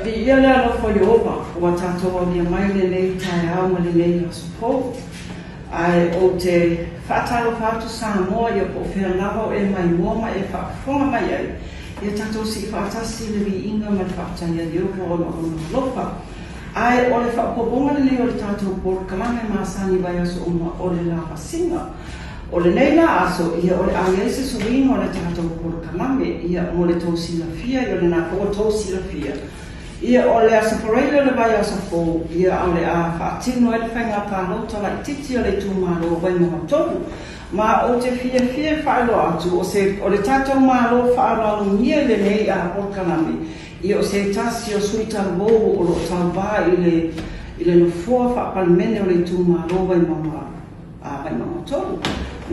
di ia le alo fo Iova, ua tātou au lia mai le nei tai au ma le nei aso pou. Ai o te whaatalo whātu Samoa ia po whia lava o e mai mua ma e whaafonga mai ai. Ia tātou si whaatasi le vi inga ma le whaatanga i Iova o na lopa. Ai o le whaapobonga le nei o le tātou porkalame māsani vai aso o le lava singa. O le nei la aso ia o le aiese suinga o le tātou porkalame ia o le tōsila fia i o le nā koa tōsila fia. Ia o le asapareile le vai asafo, ia o le a whaatino e le whainga pālota la titi o le tūmaro vai mga tonu. Ma o te fia whaelo atu, o le tātou mālo whaaralo nia le nei a porkalame. Ia o se tasi o suita lou o lo tau wā i le nofua whaapalmene o le tūmaro vai mga tonu.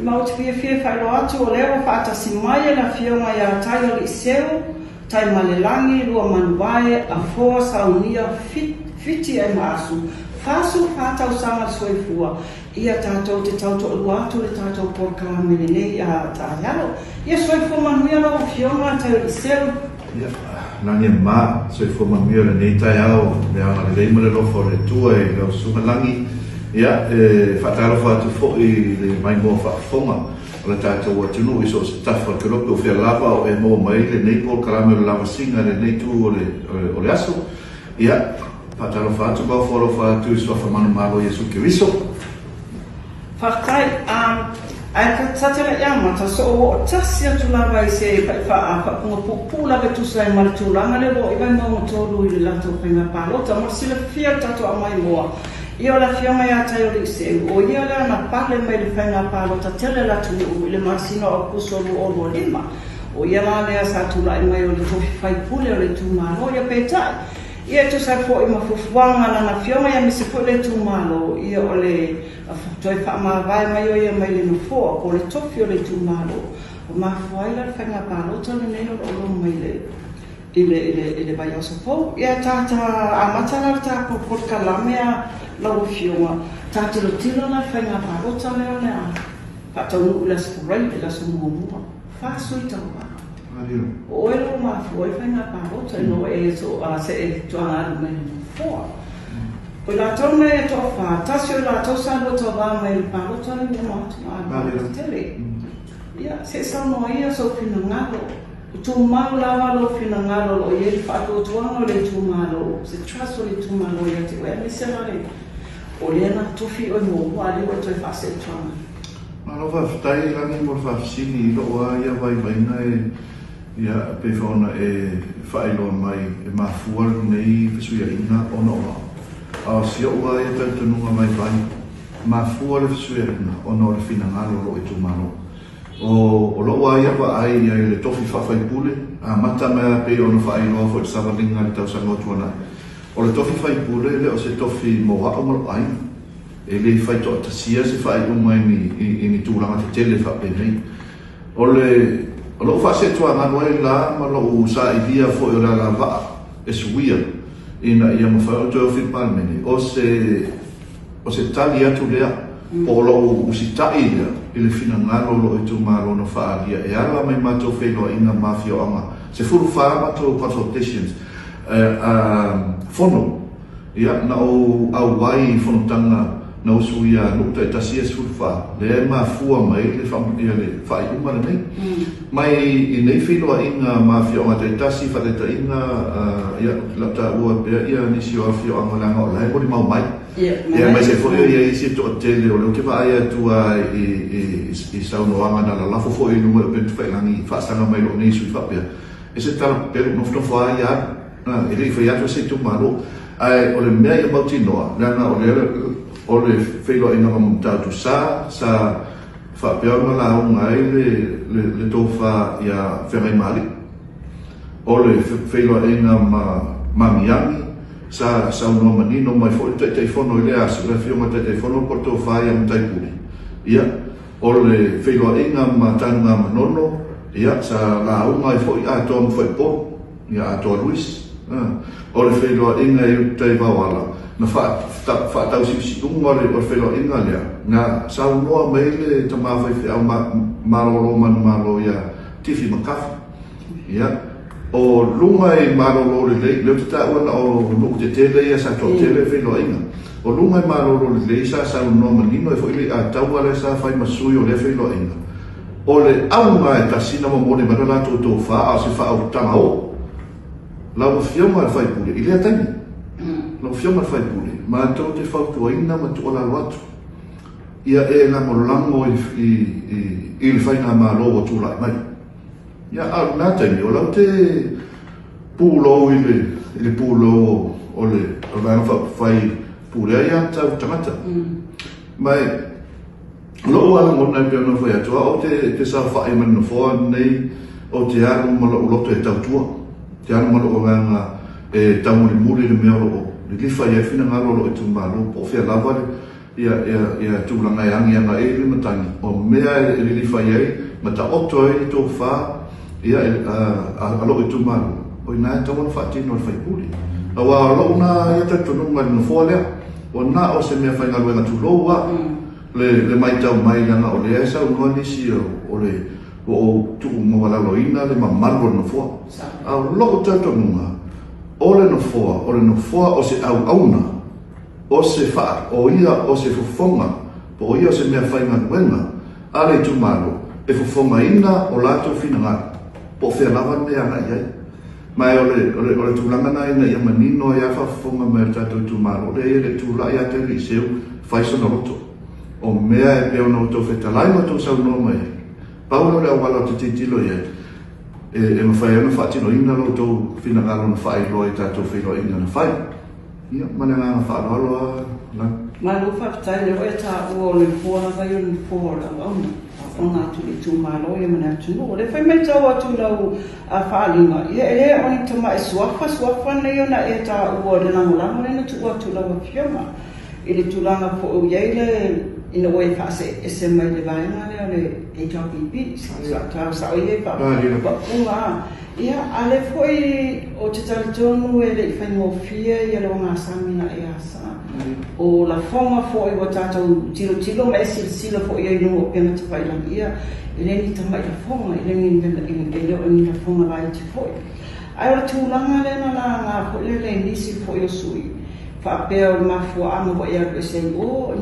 Ma o te fia whaelo atu o lewa whaatasi mai e la fionga ia tai o le iseo, tai malelangi, lua manuae, a foa saunia, fiti ai maasu, fasu whātau sanga soifua, ia tātou te tauto alua atu le tātou porkalame le nei a tāialo. Ia soifua manuia lau fionga tai o iseo. Ia, langi mā, soifua manuia le nei tai au, le ama le leima le lofo le tua e lau sumalangi, ia, whaataro whātu fo i le maimoa whaafonga. O le tātou atunu i so se tafa ke lope o whia lava o e mō mai le nei porkalame o le lava singa le nei tū o le aso. Ia, patalo whātu bau whoro whātu i sofa manu malo Iesu Kiriso. Whakatai, ai ka tatera iamata so o tasi atu lava i se whaapunga pūpūla be tusai mara tūlanga le lo i vai mō tōru i le lato whainga pālota mo sila fia tato a mai moa. Ia la fiama ia tai o le iseu, o ia le ana pale mai le whainga pālota tele la tunu i le masino o kusolu o lo lima. O ia la lea sa tula i mai o le tofi whai pule o le tūmalo ia pētai. Ia tu sai po i mafufuanga na na fiama ia misi po le tūmalo, ia o le toi whaamawai mai o ia mai le nufoa, o le tofi o le tūmalo. O mafuai la whainga pālota le neno o lo mai le. Ile vai aso pou. Ia tata amatala ta po porkalamea lau fionga. Tata lo tilo na whainga pālota leo lea. Patau la spurai la sumua. Faso i tau wā. O e lo mafu e whainga pālota no e so a se e tuanga aru mai no fua. O la tau nei e toa wha. Tasi o la tau sa lo tau wā mai pālota le mua aru tele. Ia se sa noa ia so pina ngalo. Tūmalo lava lo fina ngalo lo ie whātua tuanga le tūmalo, se trust o le tūmalo ia te wea misera le. O le ana tufi o mo wale o toi whase tuanga. Malo whaftai rangi mo whafsini i loa ia vai vaina e ia pe whaona e whaeloa mai e mafua nei whesuia ina ono oa. A sia ua ia tautanunga mai vai, mafua le whesuia ina ono le fina ngalo lo e tūmalo. O loa ia wa ai le tofi whawhai pule, a mata mea pe ono whaai noa fo i sawalinga le tau sangotuana. O le tofi whai pule le o se tofi moa o malo ai, e le whai toa tasia se whaai umai ni tūranga te tele whape nei. O lo whase tua ngano e la, ma lo sa i via fo i la waa, e suia, ina ia ma whai o teo whipalmene. O se tali atu lea, o lo usitai lea, i le fina ngalo lo e tūmaro no whaalia. E ala mai mātou whenua inga mafia anga. Se furu whaa mātou consultations. Fono. Ia, na o au wai fonotanga na usu ia nukta e tasia se furu whaa. Le e mafua mai le whai umare nei. Mai i nei whenua inga mafia anga te tasi whateta inga ia lata ua pia ia nisi o awhia anga langa o lai. Mori mau mai. Ia mai se fore ia isi to tele o le ke va ia tua i saunoanga na la lafo fo i numero ben whailangi whaastanga mai lo nei sui whapea. E se tala peru nofno whaa ia, e rei whai atua se tu maro, o le mea ia mauti noa, lana o le whailo ina ngam tautu sa whapea ma la unga e le tō wha ia whengai mali. O le whailo ina mamiami, sa uno manino mai fo te telefono ile asu le fio ma te telefono porto fai am tai puli ia o le filo inga ma tanga manono ia sa la u mai fo a tom foi po ia to Luis o le filo inga i te wala na fa tau si unga le o filo inga le na sa uno mai le tama fai fe ma malo man malo ia tifi makafi ia o lunga I marolo le le ta wana o no te tele ia sa to tele fe lo inga o lunga I marolo le sa sa no malino e foi le a tau ale sa fai masui o le fe lo inga o le aunga e tasina mo mone marala to fa a se fa o tanga o la o fioma fai pule ile atani la o fioma fai pule ma to te fa to ina ma to la watu ia e la molango I le fai na malo o tu la mai ia a na te o la te pulo ile pulo o le va fa fai pule ia ta tamata mai lo ala mo na pe no foi atua o te sa fa I man no fo nei o te anu mo lo te tautua te anu mo lo nga e tamu le muri le meo lo le fa ia fina ngalo lo tu malo po fe lava ia tu la ngai angi anga e le matani o mea le fa ia mata oto e to fa ia a lo tu malo o na tamu fa ti no fa puli awa lo na ia te tonu ngal no fo le o na o se mea fa ngalo nga tu lo wa le mai tau mai langa o le esa o no nisi o le o tu mo wala loina le mamalo no fo a lo tato nunga o le no fo o se au auna o se fa o ia o se fofonga po ia se mea fainga wenga ale tu malo e fofonga ina o lato finanga po fe lava me ana ia mai o le tu langa na ina ia manino ia fa fofonga me tato tu malo le tu la ia te liseu fai sono roto o mea e peo no to feta lai ma to sau no mai paulo le wala te titilo ia e ma fai ana fati no ina lo to fina galo no fai lo eta to filo ina na fai ia mana na fa lo la ma lo fa tai le eta o le pona vai un pora ona tu ma lo ia mana tu no le fai me tau atu lau a falinga ia ele oni to mai swafa ne ona eta o le na le tu atu lau fioma ele tulanga po ile in a way fase ese mai le vai na le HRPP sa o ie pa ia ale foi o te tonu ele fai mo fia ia lo nga samina ia sa o la forma foi o tato tilo mai sila foi ia no pena te fai la ia ele ni tamai la forma ele ni la forma vai te foi ai o tulanga le na nga ko le ni si foi o sui fa pe ma fo amo bo ia se o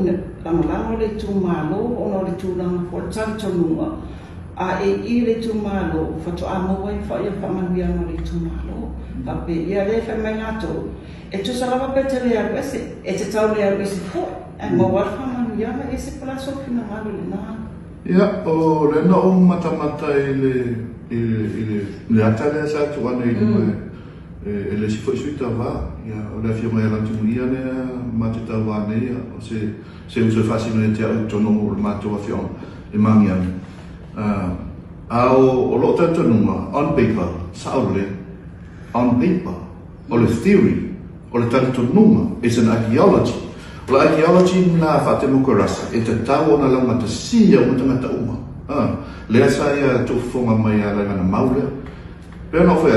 la le tu malo o no le tu langa fo tanto lunga a e le tu malo fa to amo bo fa ia fa man via no le tu malo fa pe ia le fa mai nato e tu sa la pe te le a se e te tau le a se fo e mo wa fa man via ma ese pla so fina malo le na ia o le no mata le atale sa tu ane ele si foi suita va ia o le firma ia tu ia ne mate tava ne o se usa facile te autonomo o mato a fion e mangia o lo tanto numa on paper saule on paper o le theory o le tanto numa is an ideology o la ideology na fate mo korasa e te tau na langa te sia o tanga uma le sa ia tu fonga mai ala na maule pero no foi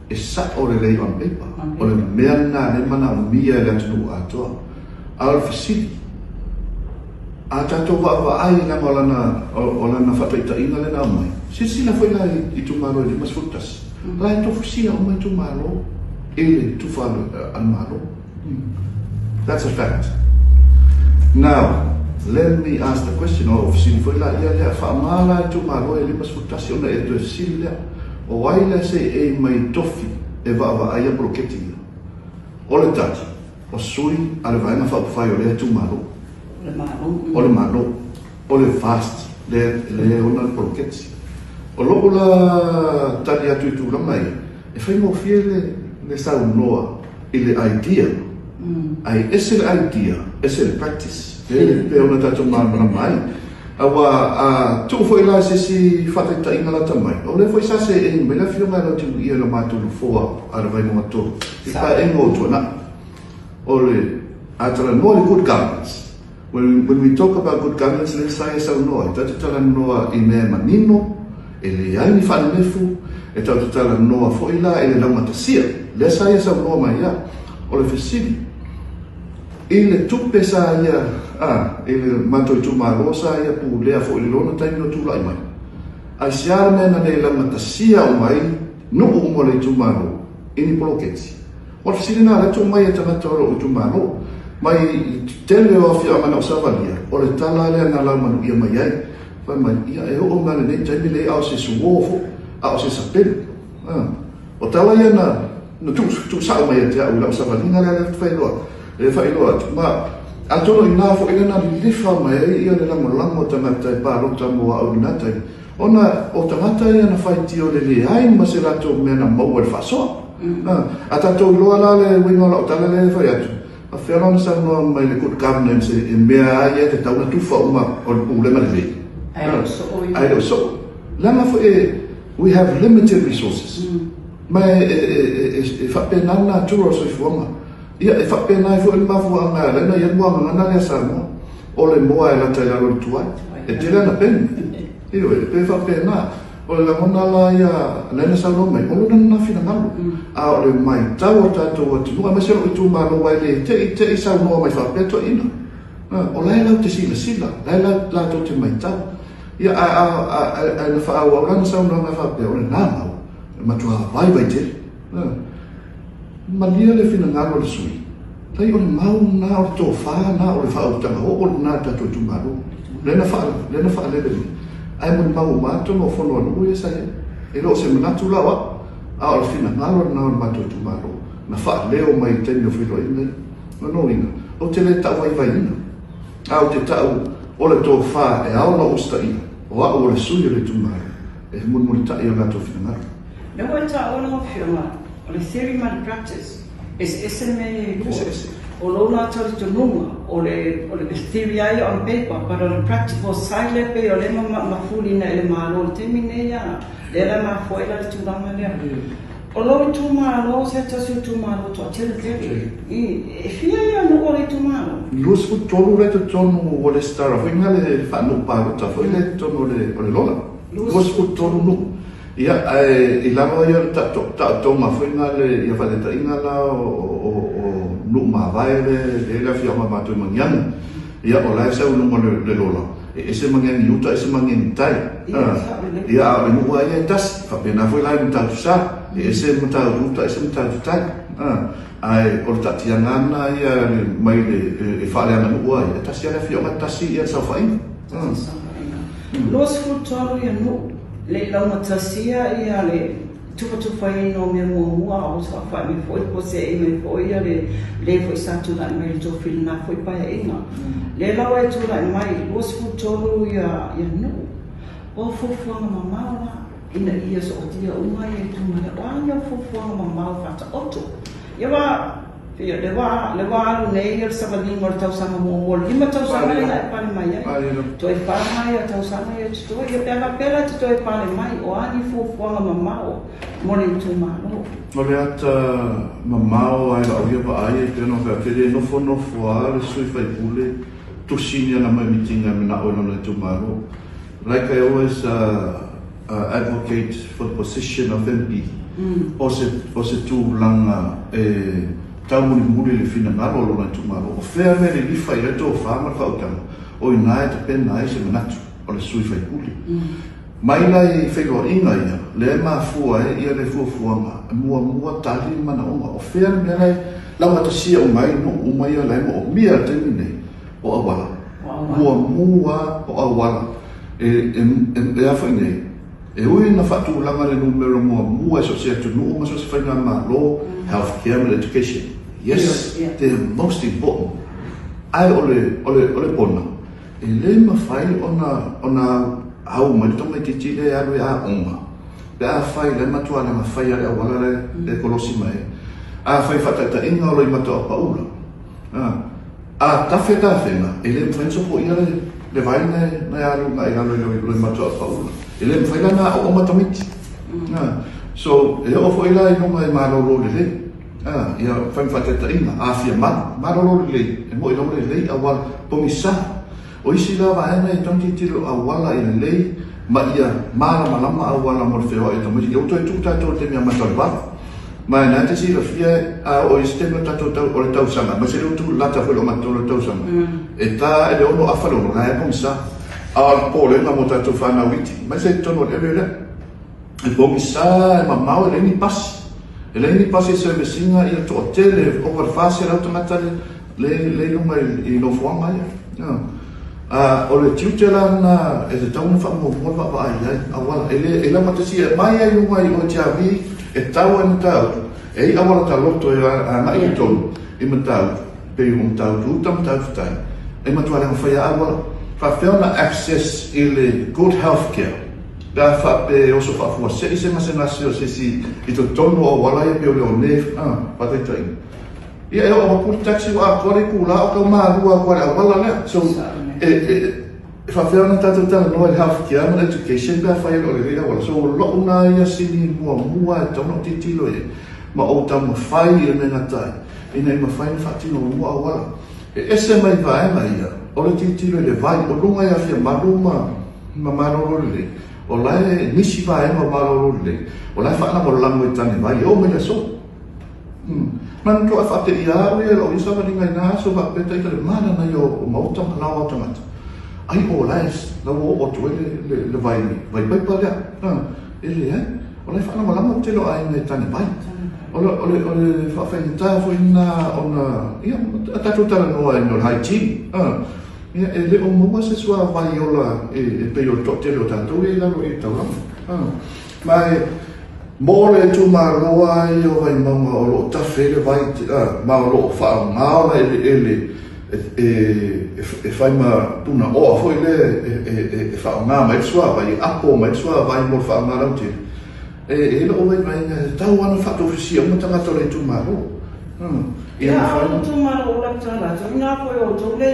e sa o le lei on paper o le mea na le mana o mia le atu atoa al fasili a tato wa ai na malana o lana fataita ina le na mai si na foi la I tu malo le mas frutas la to fusina o mai tu malo ele tu falo an malo that's a fact now let me ask the question of si foi la ia fa mala tu malo ele mas frutas ona e to sila o waila se e mai tofi e va aia broketi o le tati o sui ale vai na fa fai o le tu malo o le malo o le fast le ona broketi o logo la tali atu tu la mai e fai mo fiele le sa noa ile idea ai esse idea esse practice pe ona tatu mai awa tu foi lá se fata ta ingala tamai o le foi sa se e me la filma no tu ia no matu no fo ara vai no matu pa e mo tu na o le atra no good governance when we talk about good governance let's say so no tatu tala no I me manino ele ai ni fa nefu e tatu tala no foi lá ele la matasia let's say so no mai ya o le fesili ele tu pesa ia ele mato tu malosa ia pu le fo le lona tai no tu lai mai ai sia me na le la matasia o mai no mo le tumalo ini poloketi o fisina la tu mai ta matoro tumalo mai tele o fia mana savalia o le tala le na la manu ia mai ai fa mai ia e o ngana ne tai le au se suofo au se sapel o tala ia na no tu sa mai te au la savalia le failo ma atoro ina fo ina na lifa mai ia le lamo tamata pa rota mo au nata ona o tamata ia na fai tio le ai ma se rato me na mo e faso atato lo ala le wingo la tala le fai atu a fela sa no mai le good governance e mea ia te tau na tufa uma o problema le ai so lama fo we have limited resources mai e fa pena na turo so forma ia e fa pena fo il mafu anga le na ia mo ngana le sa no o le moa e la tala lo tua e te na pen io e fa pena o la mona la ia le sa no mai o na fina ngalo a o le mai tau tato o tu ma se o tu ma no vai le te sa no mai fa peto ina o la te sila la to te mai tau ia a na fa o la sa no na fa pe o na ma tu vai te ma lia le fina ngalo le sui tai o mau na o to fa na o fa o tanga o na tato tu ma le na fa le ai mo mau mato no fono no ia sai e lo se manatu lawa a o fina ngalo na o mato tu maro na fa leo mai tenho filo ina no ina o te le tau vai ina a o te tau o le to fa e ao no ustai o a o le sui le tu maro e mo ta ia gato fina ngalo no wa ta o no fiona o le theory man practice es me o lona tau te nunga o le theory ai on paper but on practical side le pe o le ma fuli na ele malo te mine ya le la ma foi la tu langa le o lo tu malo se ta su tu malo to te e fia ya no o le tu malo lus fu tolu le tonu o le star foi ngale fa no pa ta foi le tonu le lola lus fu tolu no ia e la mo ia ta ma foi ngale ia fa le ta ingala o no ma vai le la fia ma tu mangiana ia o la sa no le lola e se mangiana yuta e se mangiana tai ia e mo ia tas fa pena foi la ta sa e se mo ta yuta e se mo ta tai ai o ta tianga ia mai le fa le ana no ia tas ia fia ma tasi ia sa fa in los futuro ia no le la matasia ia le tu fai no me mo o sa fa mi foi ko se me foi le foi sa tu la me to fil na foi pa ina le la wa tu la mai os fu tolu ya no o fu fu ma mama ina ia so dia o mai tu ma wa ya fu fu ma mama fa ta oto ya wa Fia, le wa alu nei el sabadin mor tau sama mo lima tau sama ia pa mai ai. To e pa mai tau sama ia to ia pela to e pa mai o ani fu nga mamao mo ni tu ma no. O le ata mamao ai la ia pa ai pe no ka ke no fo ale sui fai pule tu sinia na mai mitinga me na o no tu ma no. Like I always advocate for the position of MP. O se tu langa tau muri le fina ngaro lo na tumaro o fea me le lifa i reto o whaama whautanga o i nae te pena ai se manatu o le sui whai puli mai lai whego inga ia le maa fua ia le fuafuanga mua tali mana onga o fea me lai lau ata sia o mai no umai a lai mo o mia te mine o awala mua o awala e awha inei e ui na whatu langa le numero mua e so se atu nu uma so se whainga maa law, healthcare and education. Yes, they're most important. Ai ole pona. E le mawhai ona au mai tonga te tile alu a onga. Pe a whai le matua le mawhai ale awala le kolosi mai. A whai whatata inga o le matua paula. A tawhenga, e le mwhenso po ia le vai ne alu ngai alu le matua paula. E le mwhai lana o matamiti. So, e o fo ila i nonga e maroro le. Ia whai whatata inga, a fia maroro le. E mo i longa le awala pomisa. O isi lawa ena i tongi tiro awala i le ma ia mara malama awala mo le wheo e tamiti. E uto e tuktato te mea matalwala. Ma na te sira fia o isi te mea tato o le tausanga. Ma se le utu lata whelo matolo le tausanga. E ta e le ono awhalo na e pomisa. A po le nga mo tato whana witi. Ma se tono le le. e pomisa e mamau e ni pasi. Ele pasi servicinga ia to hotel over fase la automata le lunga I no fuanga ia. O le tiutela na e te tauna fa mo va ai awala ele matasi mai ai lunga I o tiavi e tau e tau. E awala ta loto a na I tonu I matau pe un tau tu tam tau tai. E matua le fa awala fa feona access ile good healthcare. Da fa pe o so fa fu se masena se si I to tonu o wala ia pe o le nef pa te tai. Ia e o ku taxi wa ko le ku la o ma rua ko la wala le so fa feona tatu tala no healthcare and education da fa ia o le wala so lo una ia sini mua tono titilo e ma o tam fai e na tai ina ma fai fa tino mua wala ese mai vai mai ia o le titilo le vai o lunga ia fia maluma ma malolo le o lai nisi vai ma malolo le o lai fa na mo lango tani vai o me le so man to fa te ia e lo isa va dinga na so va peta I mana na yo o mauta na o tamata ai o lai la o to le vai pa le ele o lai fa na mo lango te lo ai ne tani vai ole fa fa ta fo ina ona ia ta tuta no ai no haiti ia ele o mo se sua vai ola e pe o to te lo tanto e la lo e tau mai mole tu maroa I o vai mama o lo ta fele vai ma o lo fa ma o ele fai ma tuna o foi le fa ma mai sua vai apo mai sua vai mo fa ma la te e lo vai tau ana fa to fisia mo tanga to le tu maro ia o tu maro la tala tu na po o tu le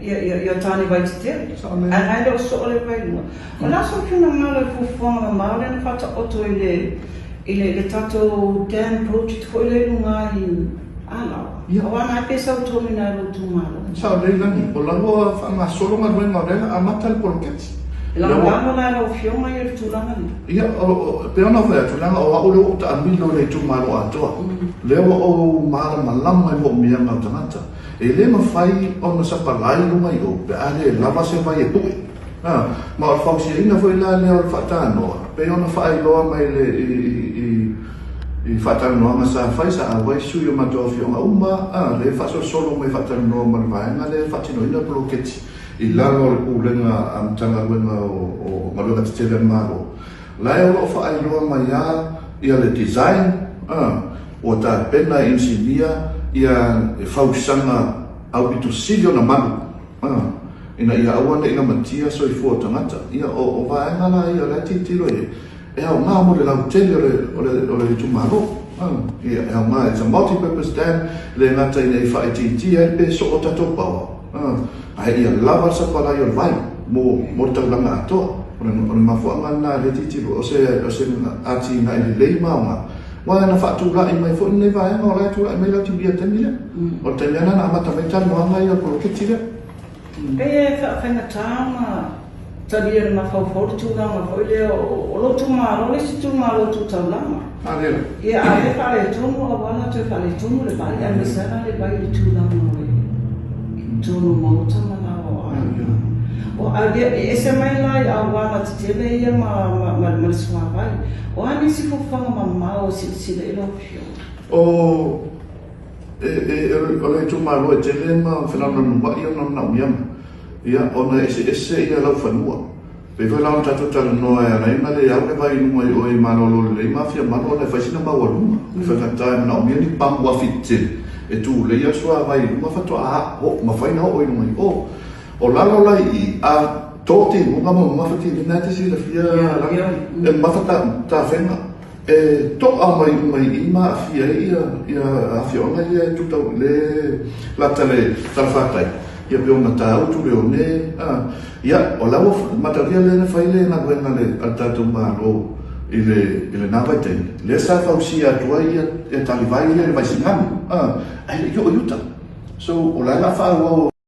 ia tani vai te ai lo so le vai no la so que na mala fu fona mala na fa o to ile tato dam project foi le lunga I ala o ana pesa o to na lo tu maro sa le lani o la go fa ma solo ma no ma a matal porket la langa na lo fioma I tu langa ia pe ona fa tu langa o lo ta amilo le tu maro ato le o mala malama mo mia ma tanata e le ma fai ona sa palai lunga I o pe ale lava se vai e tu ma o fa si ina foi la le o fatano pe ona fai lo mai le I fatano ma sa fai sa vai su yo ma to fioma uma le fa solo mai fatano ma vai na le fatino ina bloqueti I lalo le pulenga am tanga wenga o malunga te tele maro. Lai o fa ai loa mai ia le design o ta pena insinia ia fausanga au bitu silio na manu. Ina ia awana ina matia so I fo tangata. Ia o vai ngala ia le titilo e au nga mo le lau tele o le tumaro. Ia au nga it's a multi-purpose dam le ngata ina I fa ititi e pe so o tato pawa. Ai ia lava sa para yo vai mo tanga ato ona mafuanga na le titilo o se ati na le maunga wa na fatu la I mai fo ne vai no la tu mai la tibia tamile o te na mata mai tan no mai ko ke tire e fa na tama tabia na fa fo tu na ma fo le o lo tu ma lo si tu ma lo tu ta la ma ale ia ale fa le tu mo la te fa le tu mo le vai a mesana le vai le tu la mo tunu mauta mana o ai ese mai lai a wana te tele ia ma sua vai o ani si fofanga ma o si le lo pio o le tu ma lo tele ma fenomeno no ba ia no na miam ia ona ese ia lo fanua pe foi lá onde tu no era nei ma le au le vai no o I ma lo le mafia ma no le fai sina ba wa fa ka ta na mi ni pam wa fitte e tu le ia sua vai ma fa to ma fai na o mai o lalo lai a toti mo ma fa ti na te si la fia e ma fa ta fenga e to a mai ma fia ia a fia ona ia tu to le la tele tarfatai ia pe ona ta tu le one ia o la material le fai le na buena le alta tu ma lo ile na vai te le sa fa usia tua ia e tali vai le vai singam ai yo yuta so o la fa o